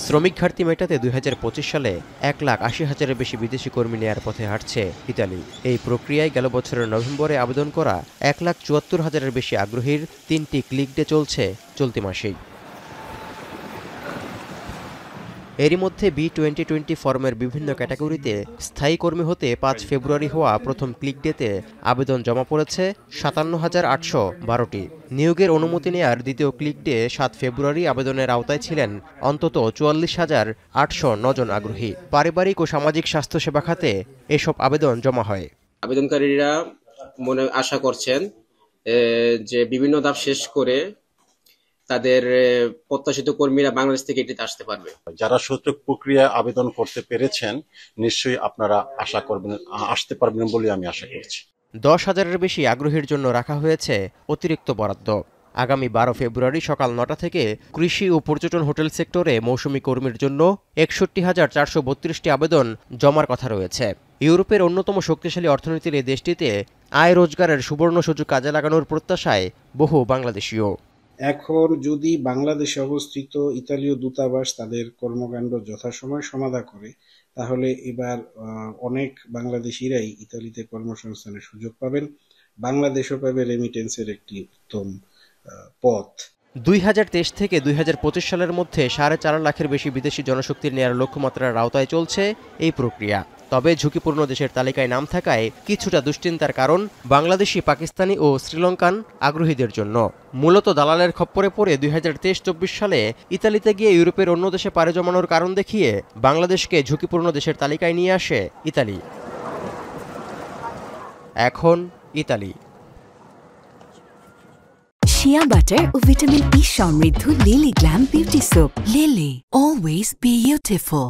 শ্রমিক ঘাটতি মেটাতে ২০২৫ সালে ১,৮০,০০০-এর বেশি বিদেশি কর্মী নেয়ার পথে হাঁটছে ইতালি। এই প্রক্রিয়ায় গেল বছরের নভেম্বরে আবেদন করা ১,৭৪,০০০-এর বেশি আগ্রহীর ৩টি ক্লিক ডে চলছে চলতি মাসেই। এরই মধ্যে B2020 ফর্মের বিভিন্ন ক্যাটাগরিতে স্থায়ী কর্মী হতে ৫ ফেব্রুয়ারি হওয়া প্রথম ক্লিক ডেতে আবেদন জমা পড়েছে ৫৭,৮১২টি। নিয়োগের অনুমতি নেয়ার দ্বিতীয় ক্লিক ডে ৭ ফেব্রুয়ারি আবেদনের আওতায় ছিলেন অন্তত ৪৪,৮০৯ জন আগ্রহী। পারিবারিক ও সামাজিক স্বাস্থ্যসেবা খাতে এসব আবেদন জমা হয়। আবেদনকারীরা আশা করছেন যে বিভিন্ন ধাপ শেষ করে তাদের প্রত্যাশিত কর্মীরা বাংলাদেশ থেকে এটিতে আসতে পারবে। যারা সূচক প্রক্রিয়ায় আবেদন করতে পেরেছেন নিশ্চয়ই আপনারা আশা করবেন আসতে পারবেন বলে আমি আশা করছি। ১০,০০০-এর বেশি আগ্রহীর জন্য রাখা হয়েছে অতিরিক্ত বরাদ্দ। আগামী ১২ ফেব্রুয়ারি সকাল ৯টা থেকে কৃষি ও পর্যটন হোটেল সেক্টরে মৌসুমি কর্মীর জন্য ৬১,৪৩২টি আবেদন জমার কথা রয়েছে। ইউরোপের অন্যতম শক্তিশালী অর্থনীতির এই দেশটিতে আয় রোজগারের সুবর্ণ সুযোগ কাজে লাগানোর প্রত্যাশায় বহু বাংলাদেশীয়। এখন যদি বাংলাদেশে অবস্থিত ইতালীয় দূতাবাস তাদের কর্মকাণ্ড যথাসময়ে সমাধা করে, তাহলে এবার অনেক বাংলাদেশিরাই ইতালিতে কর্মসংস্থানের সুযোগ পাবেন। বাংলাদেশও পাবে রেমিটেন্সের একটি উত্তম পথ। ২০২৩ থেকে ২০২৫ সালের মধ্যে ৪.৫ লাখের বেশি বিদেশি জনশক্তির নেয়ার লক্ষ্যমাত্রার আওতায় চলছে এই প্রক্রিয়া। তবে ঝুঁকিপূর্ণ দেশের তালিকায় নাম থাকায় কিছুটা দুশ্চিন্তার কারণ বাংলাদেশি, পাকিস্তানি ও শ্রীলঙ্কান আগ্রহীদের জন্য। মূলত দালালের খপ্পরে পড়ে ২০২৩-২৪ সালে ইতালিতে গিয়ে ইউরোপের অন্য দেশে পাড়ি জমানোর কারণ দেখিয়ে বাংলাদেশকে ঝুঁকিপূর্ণ দেশের তালিকায় নিয়ে আসে ইতালি। এখন ইতালি শিয়া বাটার ও ভিটামিন ই সমৃদ্ধ lily glam beauty soap. Lily, always beautiful.